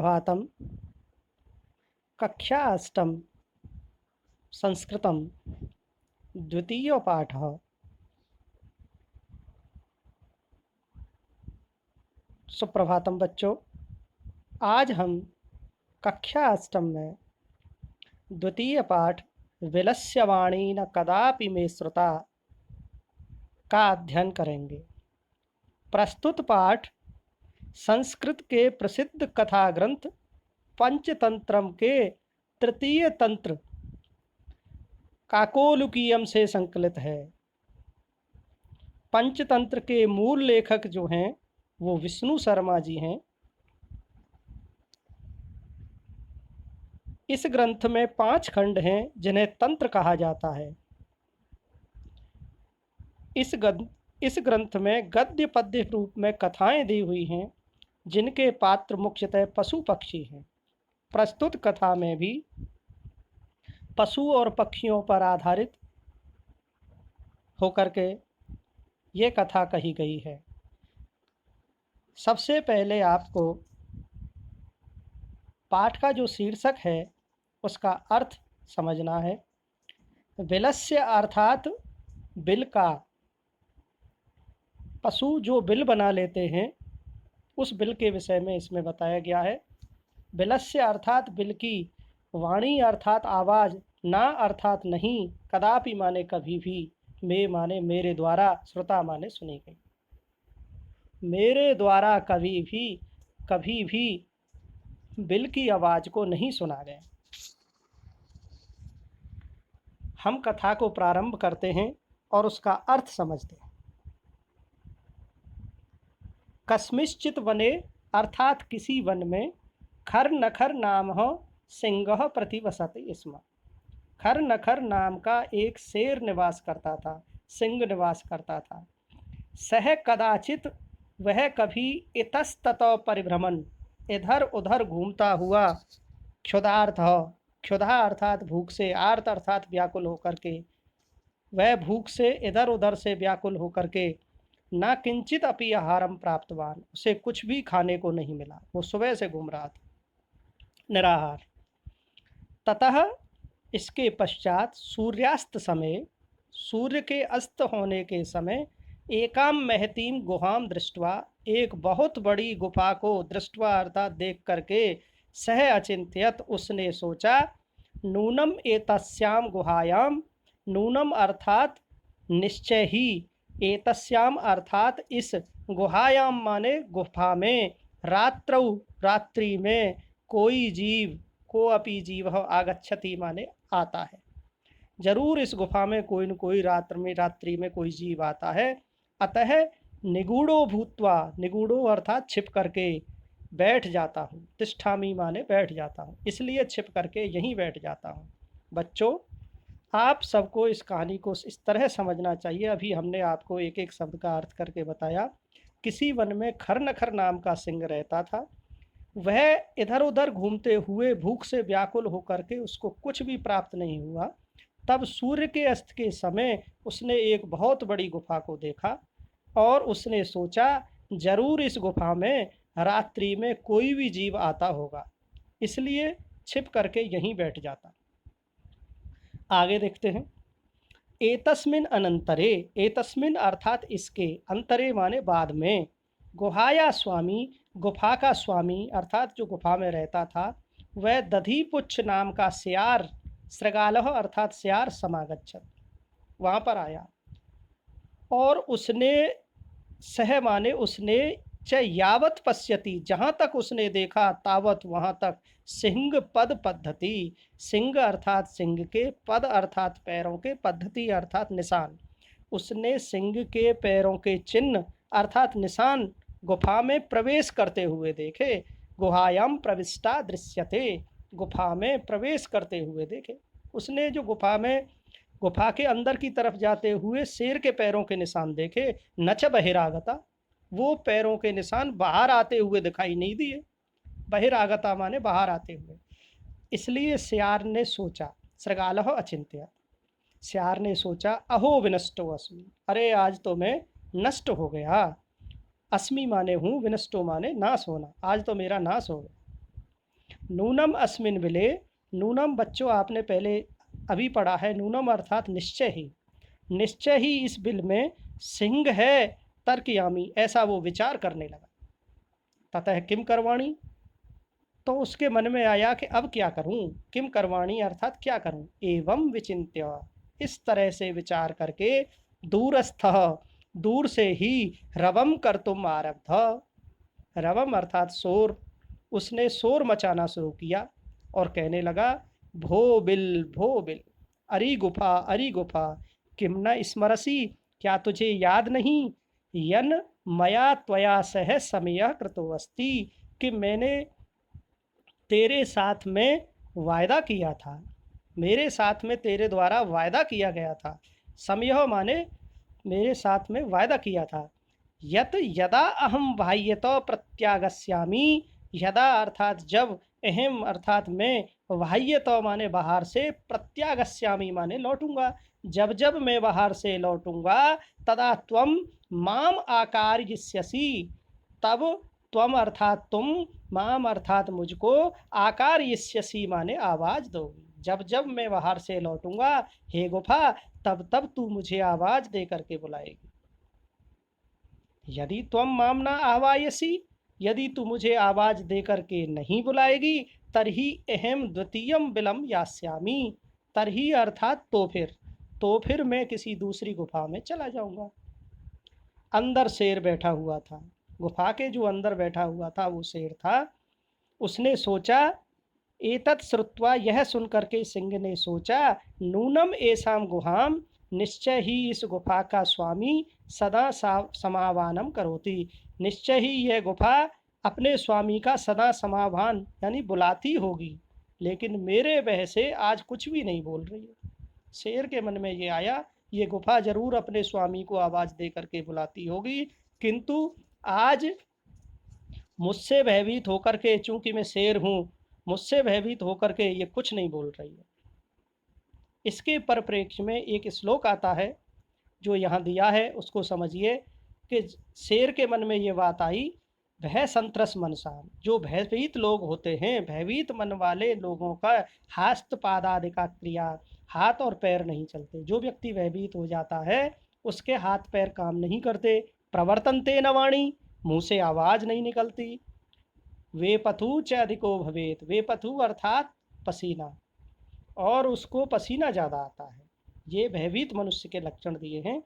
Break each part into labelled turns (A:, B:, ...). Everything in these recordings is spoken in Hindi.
A: सुप्रभातम। कक्षा अष्टम संस्कृतम द्वितीय पाठ। सुप्रभातम बच्चों, आज हम कक्षा अष्टम में द्वितीय पाठ विलस्यवाणी न कदापि मे श्रुता का अध्ययन करेंगे। प्रस्तुत पाठ संस्कृत के प्रसिद्ध कथा ग्रंथ पंचतंत्रम के तृतीय तंत्र काकोलुकीयम से संकलित है। पंचतंत्र के मूल लेखक जो हैं वो विष्णु शर्मा जी हैं। इस ग्रंथ में 5 खंड हैं जिन्हें तंत्र कहा जाता है। इस ग्रंथ में गद्य पद्य रूप में कथाएं दी हुई हैं जिनके पात्र मुख्यतः पशु पक्षी हैं। प्रस्तुत कथा में भी पशु और पक्षियों पर आधारित होकर के ये कथा कही गई है। सबसे पहले आपको पाठ का जो शीर्षक है उसका अर्थ समझना है। विलस्य अर्थात बिल का, पशु जो बिल बना लेते हैं उस बिल के विषय में इसमें बताया गया है। विलस्य अर्थात बिल की, वाणी अर्थात आवाज़, ना अर्थात नहीं, कदापि माने कभी भी, मे माने मेरे द्वारा, श्रुता माने सुनी गई। मेरे द्वारा कभी भी बिल की आवाज़ को नहीं सुना गया। हम कथा को प्रारंभ करते हैं और उसका अर्थ समझते हैं। कस्मिश्चित वने अर्थात किसी वन में खर नखर नाम सिंह प्रतिवसति स्म। खर नखर नाम का एक शेर निवास करता था, सिंह निवास करता था। सह कदाचित, वह कभी इतस्ततः परिभ्रमण, इधर उधर घूमता हुआ, क्षुधार्थ, क्षुधा अर्थात भूख से, आर्त अर्थात व्याकुल होकर के, वह भूख से इधर उधर से व्याकुल होकर के, ना किंचित अपि आहारम प्राप्तवान, उसे कुछ भी खाने को नहीं मिला। वो सुबह से घूम रहा था निराहार। ततः इसके पश्चात सूर्यास्त समय, सूर्य के अस्त होने के समय, एकाम महतीम गुहाम दृष्टवा, एक बहुत बड़ी गुफा को दृष्टवा अर्थात देख करके, सह अचिंत्यत, उसने सोचा, नूनम एतस्याम गुहायाम, नूनम अर्थात निश्चय ही, एतस्याम अर्थात इस गुहायाम माने गुफा में, रात्रौ रात्रि में, कोई जीव, को अपि जीव आगच्छति माने आता है, जरूर इस गुफा में कोई न कोई रात्रि में कोई जीव आता है। अतः निगूढ़ो भूत्वा, निगूढ़ो अर्थात छिप करके, बैठ जाता हूँ। तिष्ठामी माने बैठ जाता हूँ, इसलिए छिप करके यहीं बैठ जाता हूँ। बच्चों, आप सबको इस कहानी को इस तरह समझना चाहिए। अभी हमने आपको एक एक शब्द का अर्थ करके बताया। किसी वन में खर नखर नाम का सिंह रहता था। वह इधर उधर घूमते हुए भूख से व्याकुल होकर के उसको कुछ भी प्राप्त नहीं हुआ। तब सूर्य के अस्त के समय उसने एक बहुत बड़ी गुफा को देखा और उसने सोचा, जरूर इस गुफा में रात्रि में कोई भी जीव आता होगा, इसलिए छिप करके यहीं बैठ जाता। आगे देखते हैं। एतस्मिन अनंतरे, एतस्मिन अर्थात इसके, अंतरे माने बाद में, गुहाया स्वामी, गुफा का स्वामी अर्थात जो गुफा में रहता था, वह दधिपुच्छ नाम का सियार, श्रृगालह अर्थात सियार, समागच्छत, वहाँ पर आया और उसने, सह माने उसने, च यावत पश्यति, जहाँ तक उसने देखा, तावत वहाँ तक, सिंह पद पद्धति, सिंह अर्थात सिंह के, पद अर्थात पैरों के, पद्धति अर्थात निशान, उसने सिंह के पैरों के चिन्ह अर्थात निशान गुफा में प्रवेश करते हुए देखे। गुहायाम प्रविष्टा दृश्यते, गुफा में प्रवेश करते हुए देखे। उसने जो गुफा के अंदर की तरफ जाते हुए शेर के पैरों के निशान देखे। नच बहिरागता, वो पैरों के निशान बाहर आते हुए दिखाई नहीं दिए। बहिरागता माने बाहर आते हुए। इसलिए सियार ने सोचा, श्रृगालह अचिंत्य, सियार ने सोचा, अहो विनष्टो अस्मि, अरे आज तो मैं नष्ट हो गया। अस्मि माने हूँ, विनष्टो माने नाश होना, आज तो मेरा नाश हो गया। नूनम अस्मिन विले, नूनम बच्चों आपने पहले अभी पढ़ा है, नूनम अर्थात निश्चय ही इस बिल में सिंह है तर्कयामी, ऐसा वो विचार करने लगा। ततः किम करवाणी, तो उसके मन में आया कि अब क्या करूं, किम करवाणी अर्थात क्या करूं। एवं विचिन्त्य, इस तरह से विचार करके, दूरस्थ, दूर से ही, रवम कर्तुम आरब्ध, रवम अर्थात शोर, उसने शोर मचाना शुरू किया और कहने लगा, भो बिल, अरी गुफा, किम न स्मरसी, क्या तुझे याद नहीं, यन मया त्वया सह समय कृतोऽस्ति, कि मैंने तेरे साथ में वायदा किया था, मेरे साथ में तेरे द्वारा वायदा किया गया था। समय माने मेरे साथ में वायदा किया था। यत यदा अहम बाह्यतो प्रत्यागस्यामि, यदा अर्थात जब, अहम अर्थात मैं, बाह्यतो माने बाहर से, प्रत्यागस्यामि माने लौटूंगा, जब जब मैं बाहर से लौटूंगा, तदा त्वम माम आकार्यस्यसि, तब त्वम अर्थात तुम, माम अर्थात मुझको, आकार्यस्यसि माने आवाज दोगी, जब जब मैं बाहर से लौटूंगा हे गुफा, तब तब तू मुझे आवाज दे करके बुलाएगी। यदि त्वम माम न आवायसी, यदि तू मुझे आवाज दे करके नहीं बुलाएगी, तरही अहम द्वितीयम बिलम यास्यामी, तरही अर्थात तो फिर मैं किसी दूसरी गुफा में चला जाऊंगा। अंदर शेर बैठा हुआ था, गुफा के जो अंदर बैठा हुआ था वो शेर था। उसने सोचा, एतत् श्रुत्वा, यह सुन करके सिंह ने सोचा, नूनम एसाम गुहाम, निश्चय ही इस गुफा का स्वामी, सदा समावानम करोति, निश्चय ही यह गुफा अपने स्वामी का सदा समावान यानी बुलाती होगी, लेकिन मेरे वह से आज कुछ भी नहीं बोल रही है। शेर के मन में ये आया, ये गुफा जरूर अपने स्वामी को आवाज दे करके बुलाती होगी, किंतु आज मुझसे भयभीत होकर के, चूंकि मैं शेर हूँ, मुझसे भयभीत होकर के ये कुछ नहीं बोल रही है। इसके परिप्रेक्ष्य में एक श्लोक आता है जो यहाँ दिया है, उसको समझिए कि शेर के मन में ये बात आई, भय संत्रस मनसा, जो भयभीत लोग होते हैं, भयभीत मन वाले लोगों का हस्त पादादि का क्रिया, हाथ और पैर नहीं चलते। जो व्यक्ति भयभीत हो जाता है उसके हाथ पैर काम नहीं करते। प्रवर्तन्ते न वाणी, मुँह से आवाज़ नहीं निकलती। वे पथु च अधिको भवेत, वे पथु अर्थात पसीना, और उसको पसीना ज़्यादा आता है। ये भयभीत मनुष्य के लक्षण दिए हैं,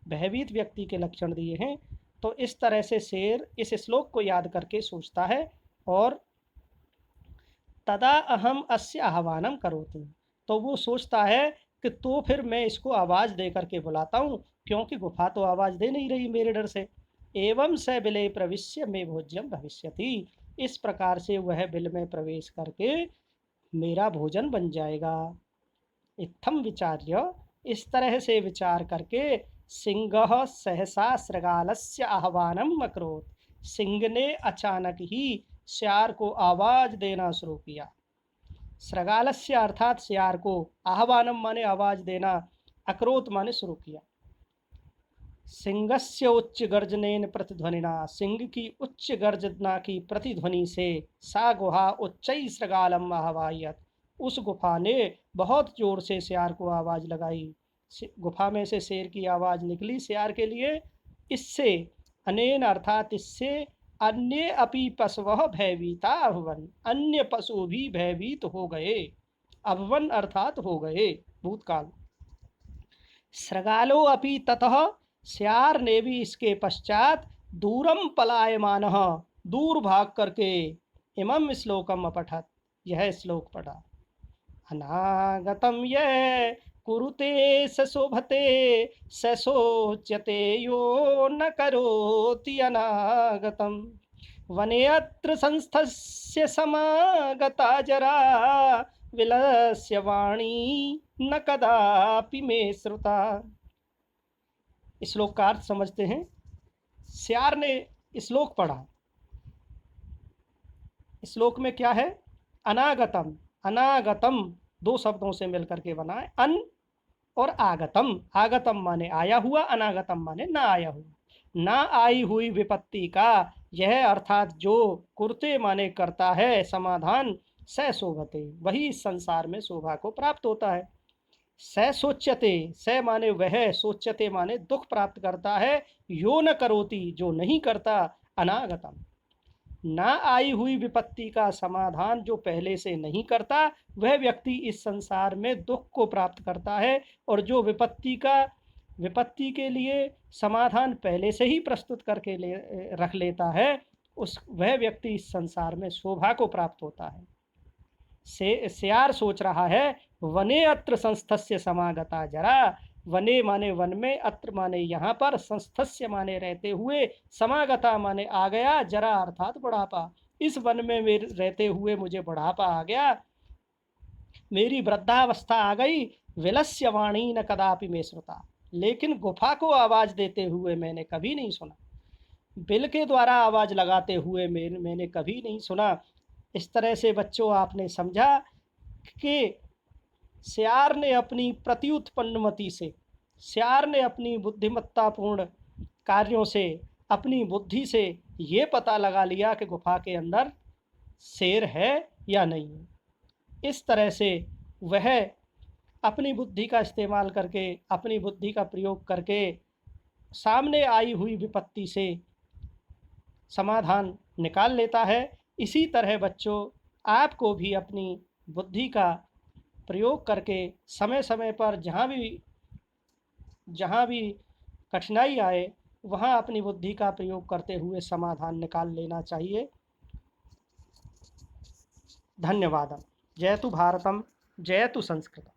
A: भयभीत व्यक्ति के लक्षण दिए हैं। तो इस तरह से शेर इस श्लोक को याद करके सोचता है, और तदा अहम अस्य आह्वानम करोति, तो वो सोचता है कि तो फिर मैं इसको आवाज़ दे करके बुलाता हूँ, क्योंकि गुफा तो आवाज़ दे नहीं रही मेरे डर से। एवं स बिले प्रविश्य में भोज्यम भविष्यति, इस प्रकार से वह बिल में प्रवेश करके मेरा भोजन बन जाएगा। इत्थम विचार्य, इस तरह से विचार करके, सिंह सहसा श्रृगालस्य आह्वानम अकरोत्, सिंह ने अचानक ही श्यार को आवाज देना शुरू किया। श्रृगालस्य अर्थात श्यार को, आह्वानम माने आवाज देना, अकरोत माने शुरू किया। सिंहस्य उच्च गर्जनेन प्रतिध्वनिना, सिंह की उच्च गर्जना की प्रतिध्वनि से, सा गुहा उच्चई श्रृगालम आह्वायत, उस गुफा ने बहुत जोर से श्यार को आवाज लगाई। गुफा में से शेर की आवाज निकली श्यार के लिए। इससे अनेन अर्थात इससे, अन्य अपि पशवः भयभीता अभवन, अन्य पशु भी भयभीत हो गए। अभवन अर्थात हो गए, भूतकाल। श्रृगालो अपि ततः, श्यार ने भी इसके पश्चात, दूरम पलायमान, दूर भाग करके, इमं श्लोकम अपठत, यह श्लोक पढ़ा। अनागतम ये कुरुते सशोभते, सशोच्यते यो न करोति अनागतम, वनेऽत्र संस्थस्य समागता जरा, विलस्य वाणी न कदापि मे श्रुता। श्लोक का अर्थ समझते हैं। श्यार ने श्लोक पढ़ा। श्लोक में क्या है? अनागतम, अनागतम दो शब्दों से मिलकर के बना है, अन और आगतम। आगतम माने आया हुआ, अनागतम माने ना आया हुआ। ना आई हुई विपत्ति का यह अर्थात जो कुरते माने करता है समाधान, स शोभते, वही इस संसार में शोभा को प्राप्त होता है। स सोच्यते, स माने वह, सोच्यते माने दुख प्राप्त करता है, यो न करोति जो नहीं करता, अनागतम ना आई हुई विपत्ति का समाधान जो पहले से नहीं करता, वह व्यक्ति इस संसार में दुख को प्राप्त करता है। और जो विपत्ति के लिए समाधान पहले से ही प्रस्तुत करके रख लेता है, वह व्यक्ति इस संसार में शोभा को प्राप्त होता है। सियार सोच रहा है, वने अत्र संस्थस्य समागता जरा, वने माने वन में, अत्र माने यहाँ पर, संस्थस्य माने रहते हुए, समागता माने आ गया, जरा अर्थात बुढ़ापा। इस वन में मेरे रहते हुए मुझे बुढ़ापा आ गया, मेरी वृद्धावस्था आ गई। विलस्य वाणी न कदापि में श्रुता, लेकिन गुफा को आवाज देते हुए मैंने कभी नहीं सुना, बिल के द्वारा आवाज लगाते हुए मैंने कभी नहीं सुना। इस तरह से बच्चों आपने समझा कि सियार ने अपनी प्रत्युत्पन्नमति से, सियार ने अपनी बुद्धिमत्तापूर्ण कार्यों से, अपनी बुद्धि से ये पता लगा लिया कि गुफा के अंदर शेर है या नहीं। इस तरह से वह अपनी बुद्धि का इस्तेमाल करके, अपनी बुद्धि का प्रयोग करके सामने आई हुई विपत्ति से समाधान निकाल लेता है। इसी तरह बच्चों, आपको भी अपनी बुद्धि का प्रयोग करके समय समय पर जहाँ भी कठिनाई आए, वहाँ अपनी बुद्धि का प्रयोग करते हुए समाधान निकाल लेना चाहिए। धन्यवाद। जयतु भारतम, जयतु संस्कृतम।